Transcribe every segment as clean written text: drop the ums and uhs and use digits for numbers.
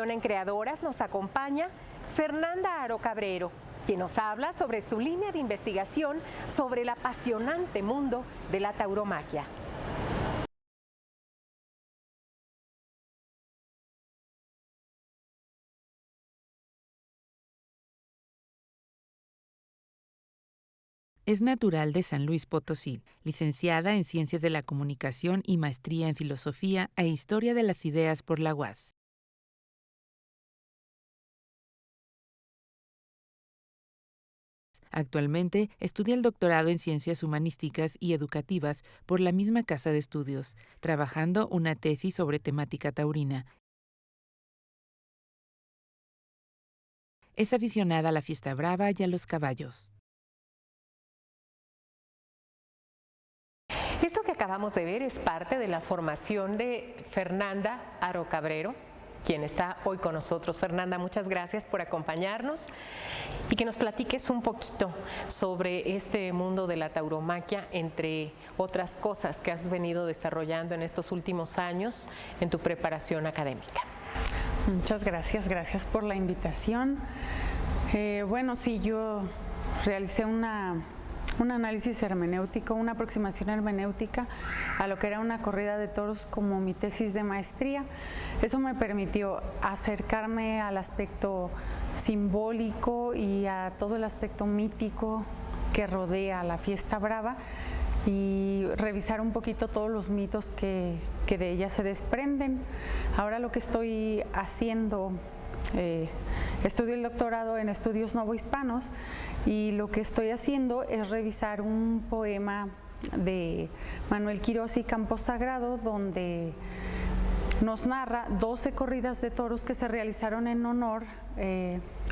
sección en Creadoras nos acompaña Fernanda Aro Cabrero, quien nos habla sobre su línea de investigación sobre el apasionante mundo de la tauromaquia. Es natural de San Luis Potosí, licenciada en Ciencias de la Comunicación y maestría en Filosofía e Historia de las Ideas por la UAS. Actualmente estudia el doctorado en Ciencias Humanísticas y Educativas por la misma casa de estudios, trabajando una tesis sobre temática taurina. Es aficionada a la fiesta brava y a los caballos. Esto que acabamos de ver es parte de la formación de Fernanda Aro Cabrero, quien está hoy con nosotros. Fernanda, muchas gracias por acompañarnos y que nos platiques un poquito sobre este mundo de la tauromaquia, entre otras cosas que has venido desarrollando en estos últimos años en tu preparación académica. Muchas gracias, gracias por la invitación. Bueno, sí, yo realicé un análisis hermenéutico, una aproximación hermenéutica a lo que era una corrida de toros como mi tesis de maestría. Eso me permitió acercarme al aspecto simbólico y a todo el aspecto mítico que rodea la fiesta brava y revisar un poquito todos los mitos que de ella se desprenden. Ahora lo que estoy haciendo, estudio el doctorado en estudios novohispanos y lo que estoy haciendo es revisar un poema de Manuel Quirós y Campo Sagrado, donde nos narra 12 corridas de toros que se realizaron en honor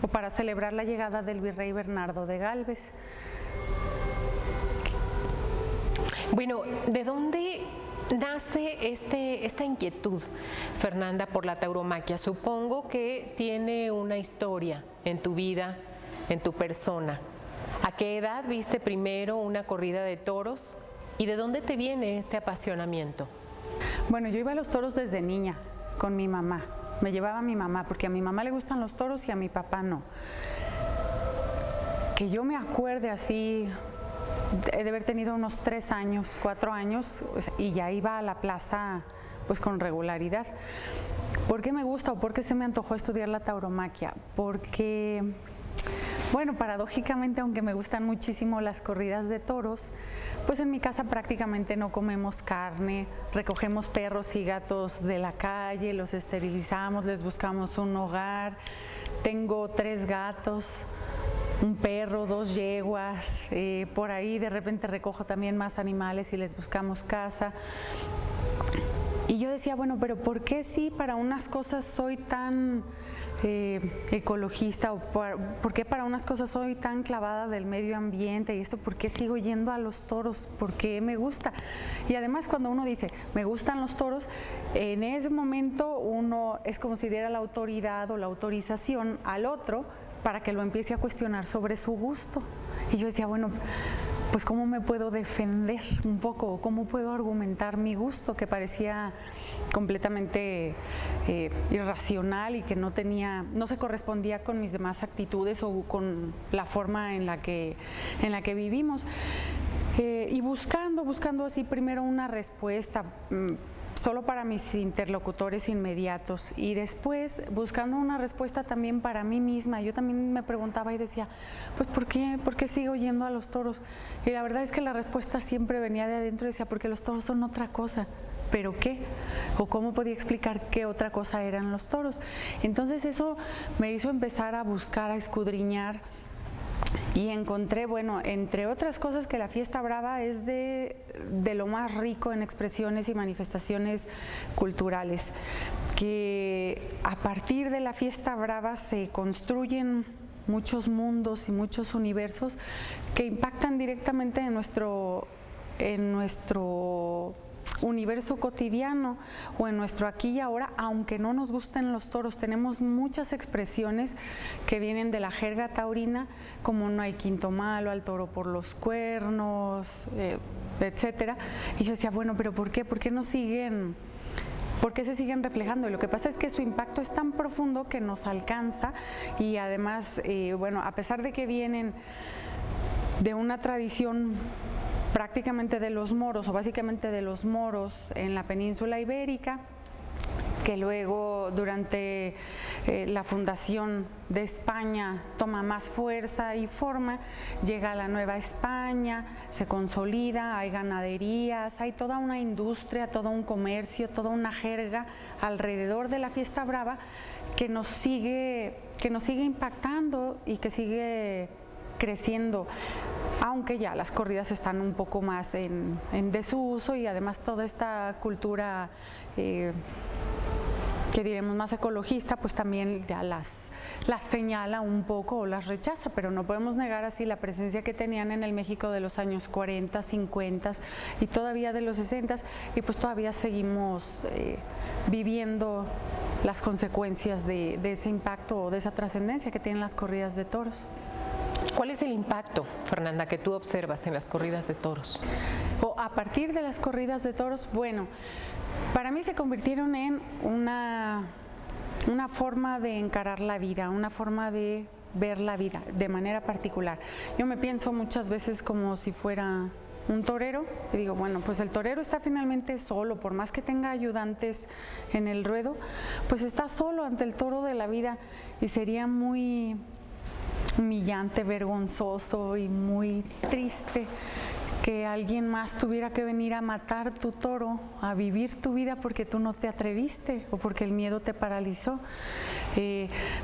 o para celebrar la llegada del virrey Bernardo de Gálvez. Bueno, ¿de dónde nace esta inquietud, Fernanda, por la tauromaquia? Supongo que tiene una historia en tu vida, en tu persona. ¿A qué edad viste primero una corrida de toros y de dónde te viene este apasionamiento? Bueno, yo iba a los toros desde niña con mi mamá. Me llevaba a mi mamá porque a mi mamá le gustan los toros y a mi papá no. Que yo me acuerde así, he de haber tenido unos 3 años, 4 años, y ya iba a la plaza pues con regularidad. ¿Por qué me gusta o por qué se me antojó estudiar la tauromaquia? Porque, bueno, paradójicamente, aunque me gustan muchísimo las corridas de toros, pues en mi casa prácticamente no comemos carne, recogemos perros y gatos de la calle, los esterilizamos, les buscamos un hogar. Tengo 3 gatos, un perro, 2 yeguas, por ahí de repente recojo también más animales y les buscamos casa. Y yo decía, bueno, pero ¿por qué sí para unas cosas soy tan ecologista o por qué para unas cosas soy tan clavada del medio ambiente y esto? ¿Por qué sigo yendo a los toros? ¿Por qué me gusta? Y además cuando uno dice, me gustan los toros, en ese momento uno es como si diera la autoridad o la autorización al otro para que lo empiece a cuestionar sobre su gusto. Y yo decía, bueno, pues ¿cómo me puedo defender un poco? ¿Cómo puedo argumentar mi gusto, que parecía completamente irracional y que no se correspondía con mis demás actitudes o con la forma en la que vivimos? Y buscando así primero una respuesta solo para mis interlocutores inmediatos y después buscando una respuesta también para mí misma. Yo también me preguntaba y decía, pues ¿por qué sigo yendo a los toros? Y la verdad es que la respuesta siempre venía de adentro y decía, porque los toros son otra cosa. ¿Pero qué? ¿O cómo podía explicar qué otra cosa eran los toros? Entonces eso me hizo empezar a buscar, a escudriñar. Y encontré, bueno, entre otras cosas, que la fiesta brava es de lo más rico en expresiones y manifestaciones culturales, que a partir de la fiesta brava se construyen muchos mundos y muchos universos que impactan directamente en nuestro universo cotidiano o en nuestro aquí y ahora, aunque no nos gusten los toros. Tenemos muchas expresiones que vienen de la jerga taurina, como no hay quinto malo, al toro por los cuernos, etcétera. Y yo decía, bueno, pero ¿por qué? ¿Por qué no siguen ¿por qué se siguen reflejando? Y lo que pasa es que su impacto es tan profundo que nos alcanza y además, bueno, a pesar de que vienen de una tradición prácticamente de los moros o básicamente de los moros en la península ibérica, que luego durante la fundación de España toma más fuerza y forma, llega a la Nueva España, se consolida, hay ganaderías, hay toda una industria, todo un comercio, toda una jerga alrededor de la fiesta brava que nos sigue impactando y que sigue creciendo, aunque ya las corridas están un poco más en desuso y además toda esta cultura que diremos más ecologista, pues también ya las señala un poco o las rechaza, pero no podemos negar así la presencia que tenían en el México de los años 40, 50 y todavía de los 60 y pues todavía seguimos viviendo las consecuencias de ese impacto o de esa trascendencia que tienen las corridas de toros. ¿Cuál es el impacto, Fernanda, que tú observas en las corridas de toros? O a partir de las corridas de toros, bueno, para mí se convirtieron en una forma de encarar la vida, una forma de ver la vida de manera particular. Yo me pienso muchas veces como si fuera un torero y digo, bueno, pues el torero está finalmente solo, por más que tenga ayudantes en el ruedo, pues está solo ante el toro de la vida y sería muy humillante, vergonzoso y muy triste que alguien más tuviera que venir a matar tu toro, a vivir tu vida porque tú no te atreviste o porque el miedo te paralizó.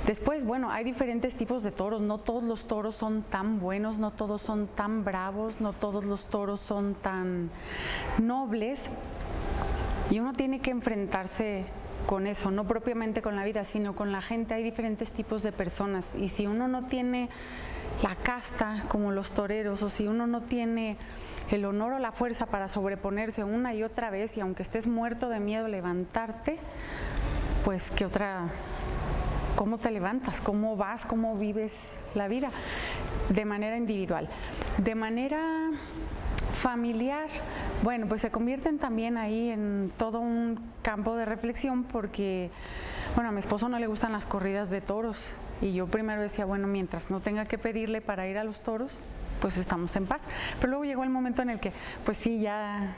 Después, bueno, hay diferentes tipos de toros, no todos los toros son tan buenos, no todos son tan bravos, no todos los toros son tan nobles y uno tiene que enfrentarse con eso, no propiamente con la vida, sino con la gente. Hay diferentes tipos de personas y si uno no tiene la casta como los toreros o si uno no tiene el honor o la fuerza para sobreponerse una y otra vez y aunque estés muerto de miedo levantarte, pues ¿qué otra? ¿Cómo te levantas? ¿Cómo vas? ¿Cómo vives la vida? De manera individual. De manera familiar, bueno, pues se convierten también ahí en todo un campo de reflexión porque, bueno, a mi esposo no le gustan las corridas de toros y yo primero decía, bueno, mientras no tenga que pedirle para ir a los toros, pues estamos en paz. Pero luego llegó el momento en el que, pues sí, ya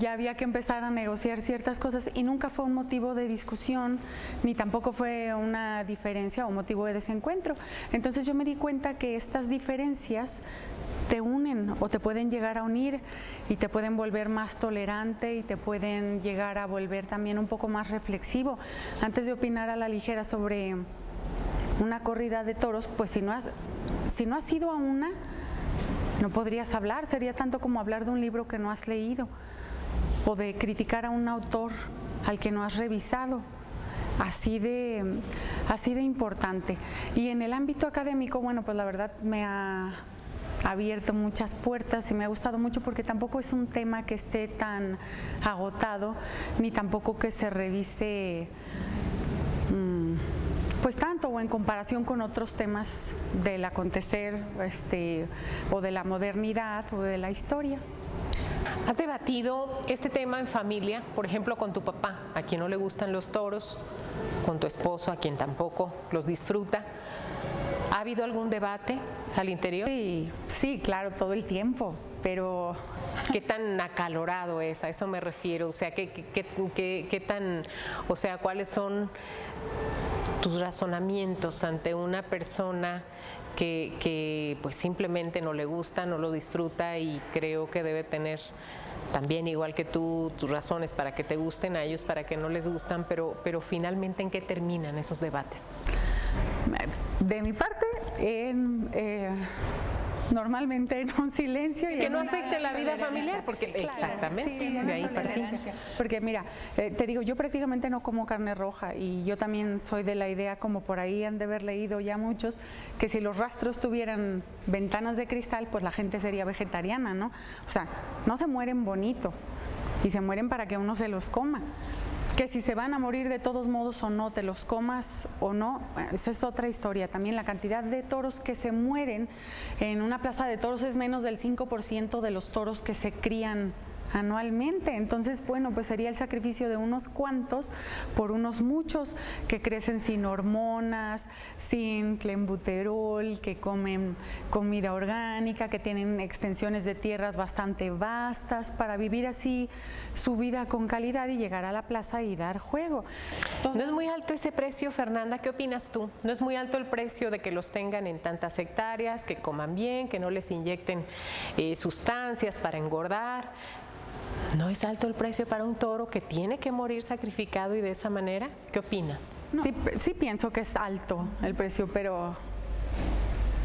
había que empezar a negociar ciertas cosas y nunca fue un motivo de discusión, ni tampoco fue una diferencia o motivo de desencuentro. Entonces yo me di cuenta que estas diferencias te unen o te pueden llegar a unir y te pueden volver más tolerante y te pueden llegar a volver también un poco más reflexivo. Antes de opinar a la ligera sobre una corrida de toros, pues si no has ido a una, no podrías hablar, sería tanto como hablar de un libro que no has leído o de criticar a un autor al que no has revisado. Así de importante. Y en el ámbito académico, bueno, pues la verdad me ha abierto muchas puertas y me ha gustado mucho porque tampoco es un tema que esté tan agotado ni tampoco que se revise pues tanto o en comparación con otros temas del acontecer o de la modernidad o de la historia. ¿Has debatido este tema en familia, por ejemplo, con tu papá, a quien no le gustan los toros, con tu esposo, a quien tampoco los disfruta? ¿Ha habido algún debate al interior? Sí, claro, todo el tiempo, pero... ¿Qué tan acalorado es? A eso me refiero, o sea, ¿qué tan, o sea, cuáles son tus razonamientos ante una persona que pues simplemente no le gusta, no lo disfruta y creo que debe tener también, igual que tú, tus razones para que te gusten a ellos, para que no les gustan, pero finalmente ¿en qué terminan esos debates? De mi parte, normalmente en un silencio. Y que no afecte la vida familiar, porque claro, exactamente, sí, de ahí partimos. Porque mira, te digo, yo prácticamente no como carne roja y yo también soy de la idea, como por ahí han de haber leído ya muchos, que si los rastros tuvieran ventanas de cristal, pues la gente sería vegetariana, ¿no? O sea, no se mueren bonito y se mueren para que uno se los coma. Que si se van a morir de todos modos o no, te los comas o no, esa es otra historia. También la cantidad de toros que se mueren en una plaza de toros es menos del 5% de los toros que se crían anualmente. Entonces, bueno, pues sería el sacrificio de unos cuantos por unos muchos que crecen sin hormonas, sin clenbuterol, que comen comida orgánica, que tienen extensiones de tierras bastante vastas para vivir así su vida con calidad y llegar a la plaza y dar juego. ¿No es muy alto ese precio, Fernanda? ¿Qué opinas tú? ¿No es muy alto el precio de que los tengan en tantas hectáreas, que coman bien, que no les inyecten sustancias para engordar? ¿No es alto el precio para un toro que tiene que morir sacrificado y de esa manera? ¿Qué opinas? No, sí pienso que es alto el precio, pero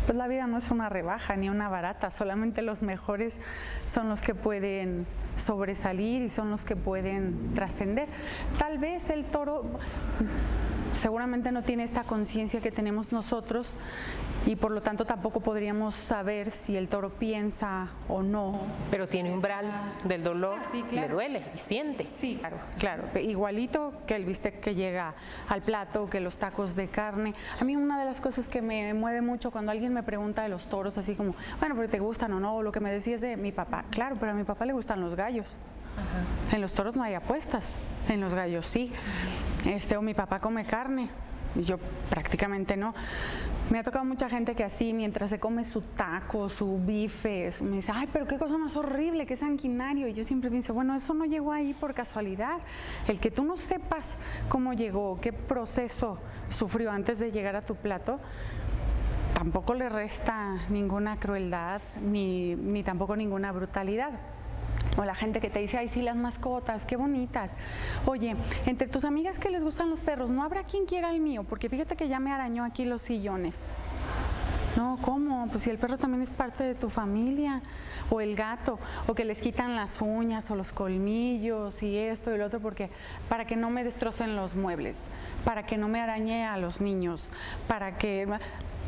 pues la vida no es una rebaja ni una barata, solamente los mejores son los que pueden sobresalir y son los que pueden trascender. Tal vez el toro seguramente no tiene esta conciencia que tenemos nosotros y por lo tanto tampoco podríamos saber si el toro piensa o no. Pero tiene umbral del dolor, sí, claro. Le duele y siente. Sí, claro, igualito que el bistec que llega al plato, que los tacos de carne. A mí una de las cosas que me mueve mucho cuando alguien me pregunta de los toros, así como, bueno, pero ¿te gustan o no? O lo que me decías de mi papá. Claro, pero a mi papá le gustan los gallos. Ajá. En los toros no hay apuestas, en los gallos sí. O mi papá come carne, y yo prácticamente no. Me ha tocado mucha gente que así, mientras se come su taco, su bife, me dice, ay, pero qué cosa más horrible, qué sanguinario. Y yo siempre pienso, bueno, eso no llegó ahí por casualidad. El que tú no sepas cómo llegó, qué proceso sufrió antes de llegar a tu plato, tampoco le resta ninguna crueldad ni tampoco ninguna brutalidad. O la gente que te dice, ay, sí, las mascotas, qué bonitas. Oye, entre tus amigas que les gustan los perros, ¿no habrá quien quiera el mío? Porque fíjate que ya me arañó aquí los sillones. No, ¿cómo? Pues si el perro también es parte de tu familia. O el gato, o que les quitan las uñas o los colmillos y esto y lo otro, porque para que no me destrocen los muebles, para que no me arañe a los niños, para que,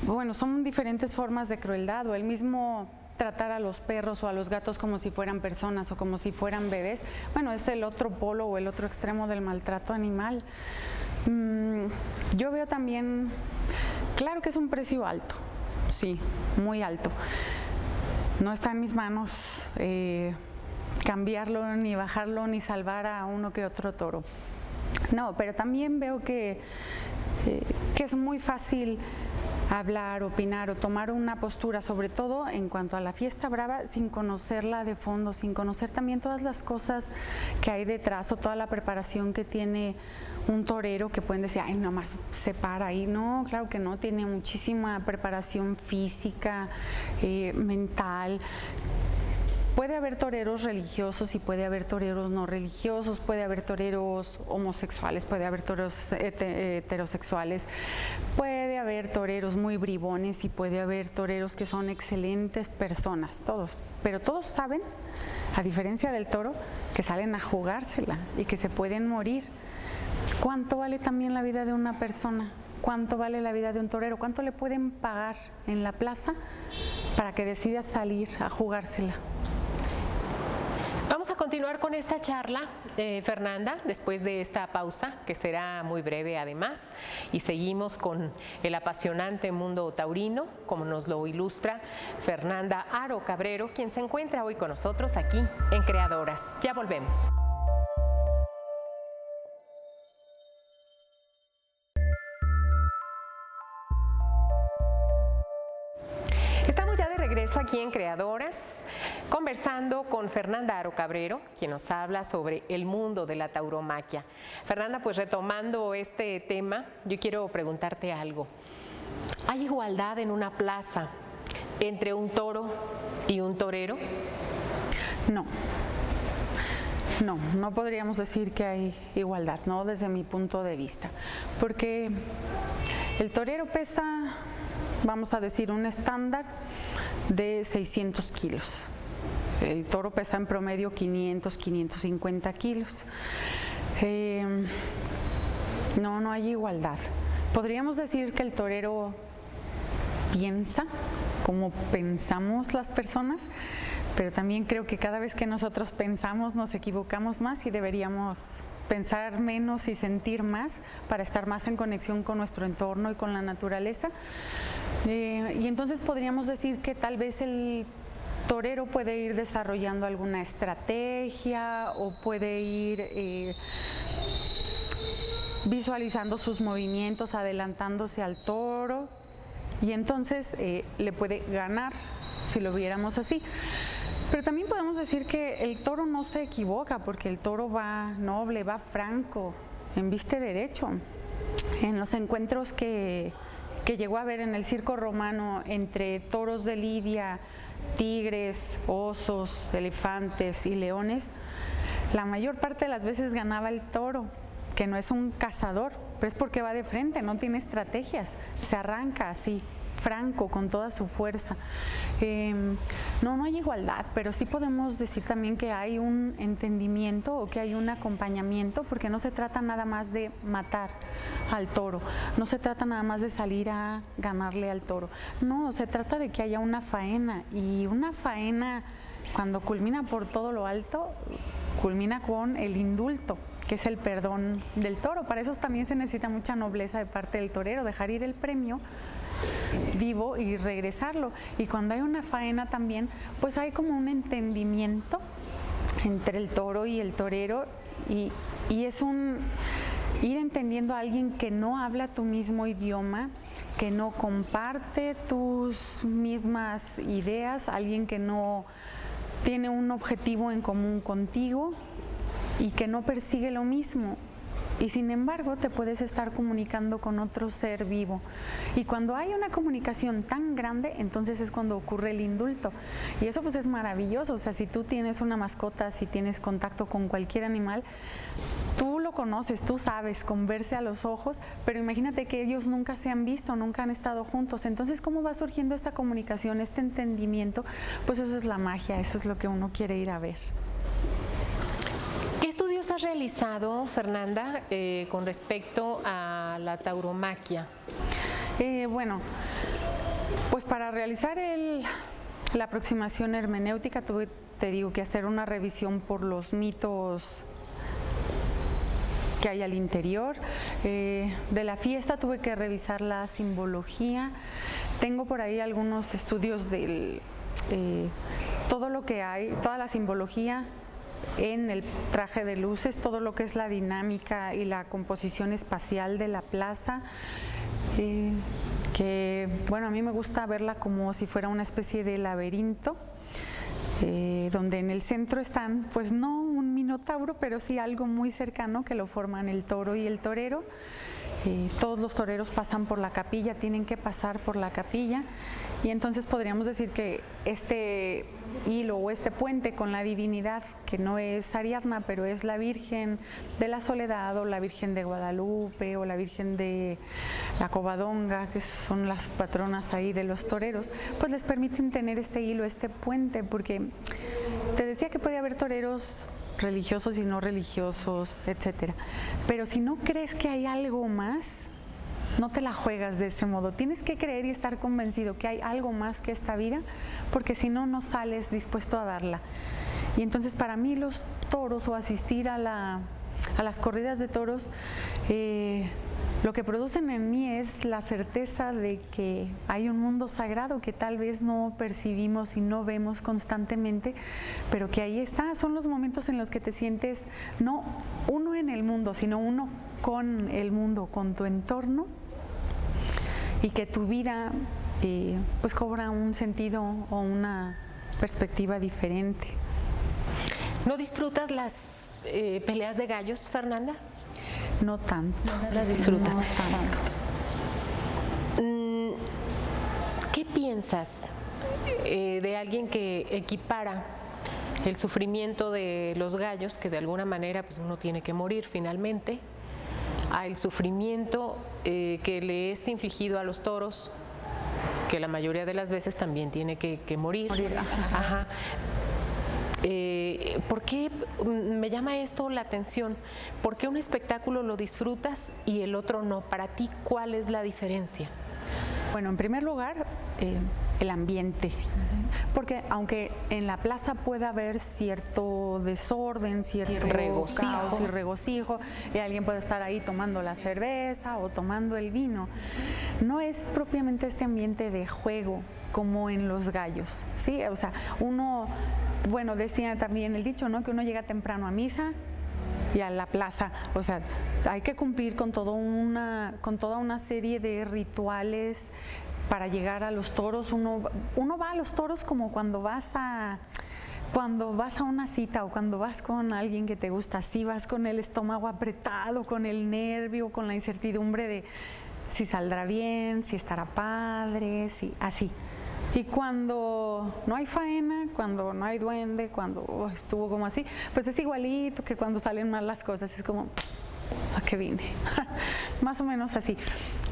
bueno, son diferentes formas de crueldad. O el mismo tratar a los perros o a los gatos como si fueran personas o como si fueran bebés, bueno, es el otro polo o el otro extremo del maltrato animal. Yo veo también, claro que es un precio alto, sí, muy alto. No está en mis manos cambiarlo, ni bajarlo, ni salvar a uno que otro toro. No, pero también veo que es muy fácil hablar, opinar o tomar una postura, sobre todo en cuanto a la fiesta brava, sin conocerla de fondo, sin conocer también todas las cosas que hay detrás o toda la preparación que tiene un torero, que pueden decir, ay, nomás se para ahí. No, claro que no, tiene muchísima preparación física, mental. Puede haber toreros religiosos y puede haber toreros no religiosos, puede haber toreros homosexuales, puede haber toreros heterosexuales, puede haber toreros muy bribones y puede haber toreros que son excelentes personas, todos. Pero todos saben, a diferencia del toro, que salen a jugársela y que se pueden morir. ¿Cuánto vale también la vida de una persona? ¿Cuánto vale la vida de un torero? ¿Cuánto le pueden pagar en la plaza para que decida salir a jugársela? Vamos a continuar con esta charla, Fernanda, después de esta pausa, que será muy breve además, y seguimos con el apasionante mundo taurino, como nos lo ilustra Fernanda Aro Cabrero, quien se encuentra hoy con nosotros aquí en Creadoras. Ya volvemos. Estamos ya de regreso aquí en Creadoras, conversando con Fernanda Aro Cabrero, quien nos habla sobre el mundo de la tauromaquia. Fernanda, pues retomando este tema, yo quiero preguntarte algo. ¿Hay igualdad en una plaza entre un toro y un torero? No podríamos decir que hay igualdad, no desde mi punto de vista, porque el torero pesa, vamos a decir, un estándar de 600 kilos. El toro pesa en promedio 500, 550 kilos. No hay igualdad. Podríamos decir que el torero piensa como pensamos las personas, pero también creo que cada vez que nosotros pensamos nos equivocamos más y deberíamos pensar menos y sentir más para estar más en conexión con nuestro entorno y con la naturaleza. Y entonces podríamos decir que tal vez el torero puede ir desarrollando alguna estrategia o puede ir visualizando sus movimientos, adelantándose al toro, y entonces le puede ganar, si lo viéramos así. Pero también podemos decir que el toro no se equivoca, porque el toro va noble, va franco, embiste derecho. En los encuentros que llegó a haber en el circo romano entre toros de lidia, tigres, osos, elefantes y leones, la mayor parte de las veces ganaba el toro, que no es un cazador, pero es porque va de frente, no tiene estrategias, se arranca así, franco, con toda su fuerza. No hay igualdad, pero sí podemos decir también que hay un entendimiento o que hay un acompañamiento, porque no se trata nada más de matar al toro, no se trata nada más de salir a ganarle al toro, no, se trata de que haya una faena, y una faena, cuando culmina por todo lo alto, culmina con el indulto, que es el perdón del toro. Para eso también se necesita mucha nobleza de parte del torero, dejar ir el premio vivo y regresarlo. Y cuando hay una faena también, pues hay como un entendimiento entre el toro y el torero, y es un ir entendiendo a alguien que no habla tu mismo idioma, que no comparte tus mismas ideas, alguien que no tiene un objetivo en común contigo y que no persigue lo mismo. Y sin embargo te puedes estar comunicando con otro ser vivo. Y cuando hay una comunicación tan grande, entonces es cuando ocurre el indulto. Y eso pues es maravilloso. O sea, si tú tienes una mascota, si tienes contacto con cualquier animal, tú lo conoces, tú sabes, con verse a los ojos, pero imagínate que ellos nunca se han visto, nunca han estado juntos. Entonces, ¿cómo va surgiendo esta comunicación, este entendimiento? Pues eso es la magia, eso es lo que uno quiere ir a ver. ¿Qué estudios has realizado, Fernanda, con respecto a la tauromaquia? Bueno, pues para realizar la aproximación hermenéutica tuve, te digo, que hacer una revisión por los mitos que hay al interior. De la fiesta tuve que revisar la simbología. Tengo por ahí algunos estudios de todo lo que hay, toda la simbología en el traje de luces, todo lo que es la dinámica y la composición espacial de la plaza, que bueno, a mí me gusta verla como si fuera una especie de laberinto, donde en el centro están, pues no un minotauro, pero sí algo muy cercano que lo forman el toro y el torero. Todos los toreros pasan por la capilla, tienen que pasar por la capilla, y entonces podríamos decir que este hilo o este puente con la divinidad, que no es Ariadna, pero es la Virgen de la Soledad o la Virgen de Guadalupe o la Virgen de la Covadonga, que son las patronas ahí de los toreros, pues les permiten tener este hilo, este puente, porque te decía que puede haber toreros religiosos y no religiosos, etcétera. Pero si no crees que hay algo más, no te la juegas de ese modo. Tienes que creer y estar convencido que hay algo más que esta vida, porque si no, no sales dispuesto a darla. Y entonces para mí los toros, o asistir a las corridas de toros, lo que producen en mí es la certeza de que hay un mundo sagrado que tal vez no percibimos y no vemos constantemente, pero que ahí está. Son los momentos en los que te sientes no uno en el mundo, sino uno con el mundo, con tu entorno, y que tu vida pues cobra un sentido o una perspectiva diferente. ¿No disfrutas las peleas de gallos, Fernanda? No tanto. No las disfrutas. No tanto. ¿Qué piensas de alguien que equipara el sufrimiento de los gallos, que de alguna manera pues uno tiene que morir finalmente, a el sufrimiento que le es infligido a los toros, que la mayoría de las veces también tiene que morir? Ajá. ¿Por qué me llama esto la atención? ¿Por qué un espectáculo lo disfrutas y el otro no? Para ti, ¿cuál es la diferencia? Bueno, en primer lugar, el ambiente. porque aunque en la plaza pueda haber cierto desorden, cierto regocijo. caos y regocijo, y alguien puede estar ahí tomando la cerveza o tomando el vino, no es propiamente este ambiente de juego como en los gallos, ¿sí? O sea, uno, bueno, decía también el dicho, ¿no? Que uno llega temprano a misa y a la plaza, o sea, hay que cumplir con toda una serie de rituales para llegar a los toros. Uno va a los toros como cuando vas a una cita o cuando vas con alguien que te gusta, así vas con el estómago apretado, con el nervio, con la incertidumbre de si saldrá bien, si estará padre, si así. Y cuando no hay faena, cuando no hay duende, cuando estuvo como así, pues es igualito que cuando salen mal las cosas, es como, ¿a qué vine? Más o menos así.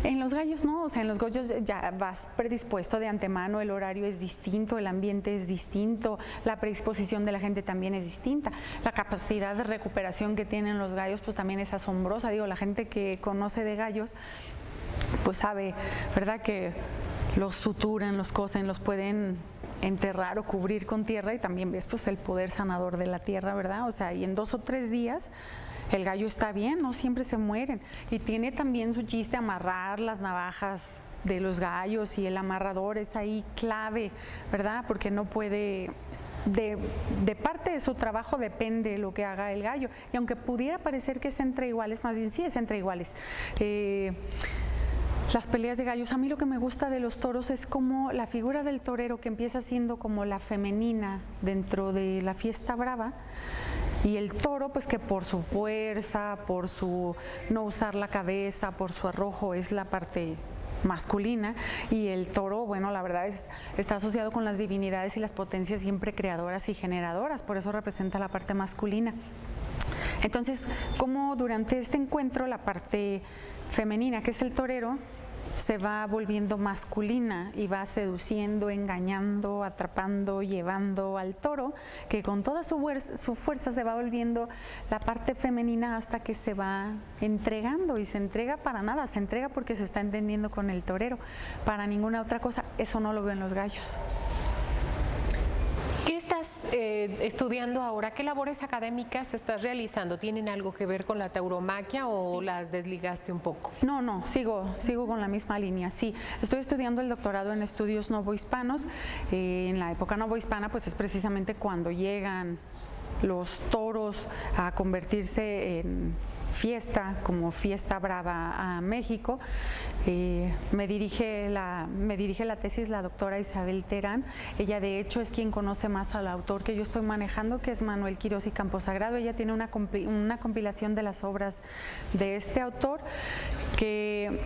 En los gallos no, o sea, en los gallos ya vas predispuesto de antemano, el horario es distinto, el ambiente es distinto, la predisposición de la gente también es distinta. La capacidad de recuperación que tienen los gallos pues también es asombrosa. Digo, la gente que conoce de gallos pues sabe, ¿verdad?, que los suturan, los cosen, los pueden enterrar o cubrir con tierra, y también ves pues el poder sanador de la tierra, ¿verdad? O sea, y en 2 o 3 días el gallo está bien, no siempre se mueren. Y tiene también su chiste amarrar las navajas de los gallos, y el amarrador es ahí clave, ¿verdad? Porque no puede, de parte de su trabajo depende lo que haga el gallo. Y aunque pudiera parecer que es entre iguales, más bien sí es entre iguales. Las peleas de gallos, a mí lo que me gusta de los toros es como la figura del torero, que empieza siendo como la femenina dentro de la fiesta brava, y el toro pues que por su fuerza, por su no usar la cabeza, por su arrojo, es la parte masculina, y el toro, bueno, la verdad está asociado con las divinidades y las potencias siempre creadoras y generadoras, por eso representa la parte masculina. Entonces, como durante este encuentro la parte femenina, que es el torero, se va volviendo masculina y va seduciendo, engañando, atrapando, llevando al toro, que con toda su fuerza se va volviendo la parte femenina hasta que se va entregando, y se entrega para nada, se entrega porque se está entendiendo con el torero, para ninguna otra cosa. Eso no lo veo en los gallos. ¿Qué estás estudiando ahora? ¿Qué labores académicas estás realizando? ¿Tienen algo que ver con la tauromaquia o Sí. las desligaste un poco? No, sigo con la misma línea, sí. Estoy estudiando el doctorado en estudios novohispanos. En la época novohispana, pues es precisamente cuando llegan los toros a convertirse en fiesta, como fiesta brava a México. Me dirige la tesis la doctora Isabel Terán. Ella de hecho es quien conoce más al autor que yo estoy manejando, que es Manuel Quirós y Camposagrado. Ella tiene una compilación de las obras de este autor, que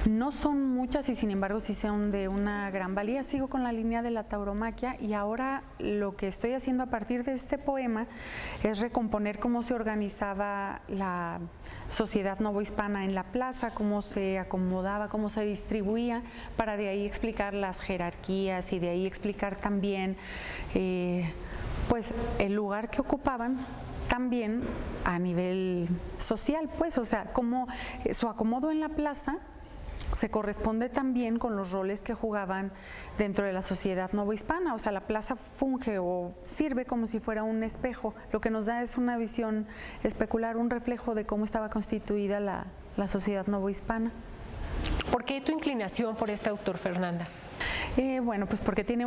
no son muchas y sin embargo sí son de una gran valía. Sigo con la línea de la tauromaquia, y ahora lo que estoy haciendo a partir de este poema es recomponer cómo se organizaba la sociedad novohispana en la plaza, cómo se acomodaba, cómo se distribuía, para de ahí explicar las jerarquías y de ahí explicar también pues el lugar que ocupaban también a nivel social, pues, o sea, cómo su acomodo en la plaza se corresponde también con los roles que jugaban dentro de la sociedad novohispana. O sea, la plaza funge o sirve como si fuera un espejo. Lo que nos da es una visión especular, un reflejo de cómo estaba constituida la sociedad novohispana. ¿Por qué tu inclinación por este autor, Fernanda? Bueno, pues porque tiene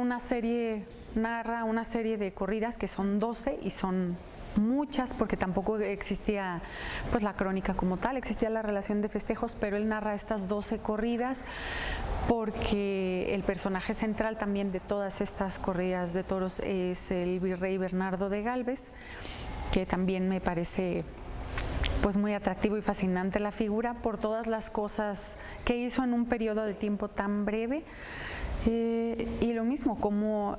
narra una serie de corridas que son 12 y son muchas, porque tampoco existía pues la crónica como tal, existía la relación de festejos, pero él narra estas 12 corridas porque el personaje central también de todas estas corridas de toros es el virrey Bernardo de Gálvez, que también me parece pues muy atractivo y fascinante la figura por todas las cosas que hizo en un periodo de tiempo tan breve. Y lo mismo, como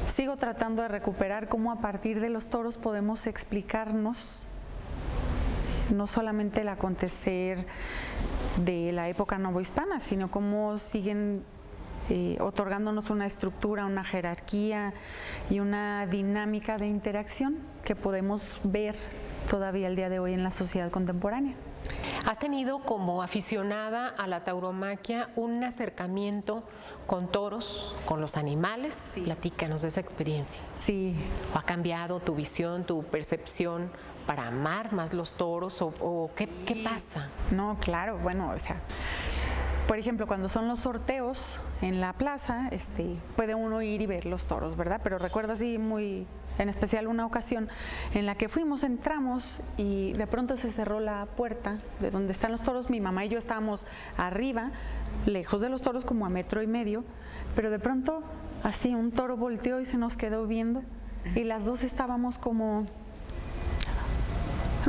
sigo tratando de recuperar cómo a partir de los toros podemos explicarnos no solamente el acontecer de la época novohispana, sino cómo siguen otorgándonos una estructura, una jerarquía y una dinámica de interacción que podemos ver todavía el día de hoy en la sociedad contemporánea. Has tenido como aficionada a la tauromaquia un acercamiento con toros, con los animales. Sí. Platícanos de esa experiencia. Sí. ¿O ha cambiado tu visión, tu percepción para amar más los toros o sí. ¿Qué pasa? No, claro, bueno, o sea, por ejemplo, cuando son los sorteos en la plaza, puede uno ir y ver los toros, ¿verdad? Pero recuerdo así muy en especial una ocasión en la que fuimos, entramos y de pronto se cerró la puerta de donde están los toros. Mi mamá y yo estábamos arriba, lejos de los toros, como a 1.5 metros, pero de pronto así un toro volteó y se nos quedó viendo y las dos estábamos como...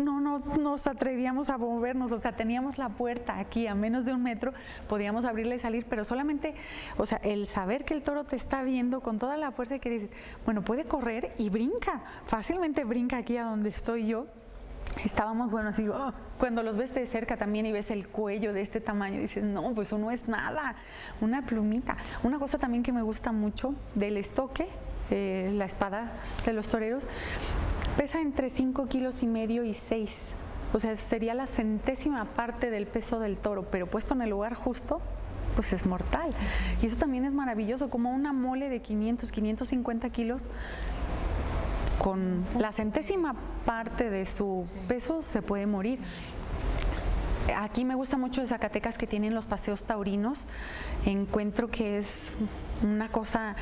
No nos atrevíamos a movernos, o sea, teníamos la puerta aquí a menos de 1 metro, podíamos abrirla y salir, pero solamente, o sea, el saber que el toro te está viendo con toda la fuerza que dices, bueno, puede correr y brinca, fácilmente brinca aquí a donde estoy yo. Estábamos, bueno, así, cuando los ves de cerca también y ves el cuello de este tamaño, dices, no, pues eso no es nada, una plumita. Una cosa también que me gusta mucho del estoque, la espada de los toreros, pesa entre 5,5 kilos y 6. O sea, sería la 100ª parte del peso del toro, pero puesto en el lugar justo, pues es mortal. Y eso también es maravilloso, como una mole de 550 kilos, con la 100ª parte de su peso se puede morir. Aquí me gusta mucho de Zacatecas que tienen los paseos taurinos. Encuentro que es una cosa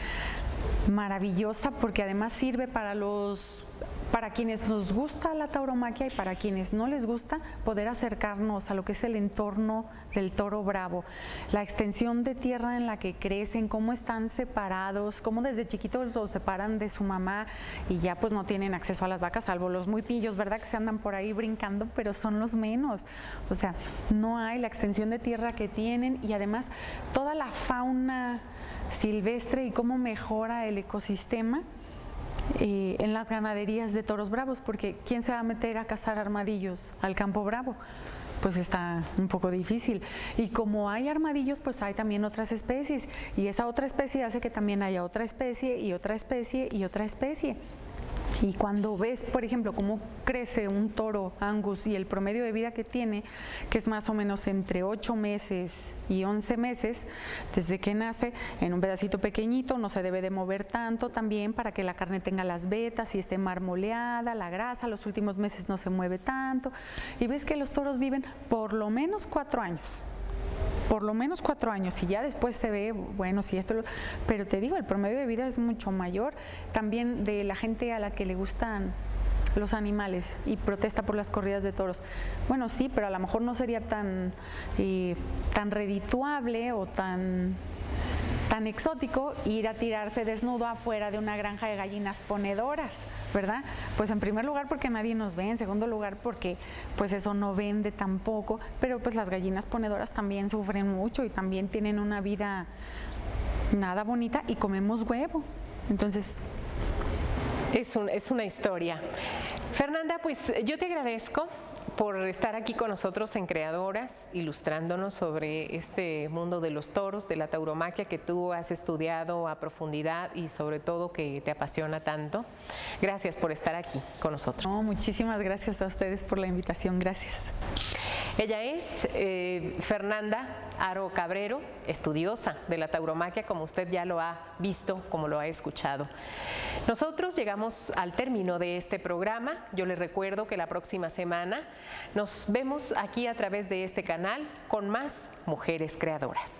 maravillosa porque además sirve para quienes nos gusta la tauromaquia y para quienes no les gusta, poder acercarnos a lo que es el entorno del toro bravo, la extensión de tierra en la que crecen, cómo están separados, cómo desde chiquitos los separan de su mamá y ya pues no tienen acceso a las vacas, salvo los muy pillos, ¿verdad? Que se andan por ahí brincando, pero son los menos. O sea, no hay la extensión de tierra que tienen y además toda la fauna silvestre y cómo mejora el ecosistema en las ganaderías de toros bravos, porque ¿quién se va a meter a cazar armadillos al campo bravo? Pues está un poco difícil. Y como hay armadillos, pues hay también otras especies, y esa otra especie hace que también haya otra especie y otra especie y otra especie. Y cuando ves, por ejemplo, cómo crece un toro Angus y el promedio de vida que tiene, que es más o menos entre 8 meses y 11 meses, desde que nace, en un pedacito pequeñito, no se debe de mover tanto también para que la carne tenga las vetas y esté marmoleada, la grasa, los últimos meses no se mueve tanto. Y ves que los toros viven por lo menos 4 años. Por lo menos 4 años y ya después se ve, bueno, si esto, pero te digo, el promedio de vida es mucho mayor también de la gente a la que le gustan los animales y protesta por las corridas de toros. Bueno, sí, pero a lo mejor no sería tan redituable o tan exótico ir a tirarse desnudo afuera de una granja de gallinas ponedoras, ¿verdad? Pues en primer lugar porque nadie nos ve, en segundo lugar porque pues eso no vende tampoco, pero pues las gallinas ponedoras también sufren mucho y también tienen una vida nada bonita y comemos huevo. Entonces... Es una historia. Fernanda, pues yo te agradezco por estar aquí con nosotros en Creadoras, ilustrándonos sobre este mundo de los toros, de la tauromaquia que tú has estudiado a profundidad y sobre todo que te apasiona tanto. Gracias por estar aquí con nosotros. No, muchísimas gracias a ustedes por la invitación. Gracias. Ella es Fernanda Aro Cabrero, estudiosa de la tauromaquia, como usted ya lo ha visto, como lo ha escuchado. Nosotros llegamos al término de este programa. Yo les recuerdo que la próxima semana nos vemos aquí a través de este canal con más Mujeres Creadoras.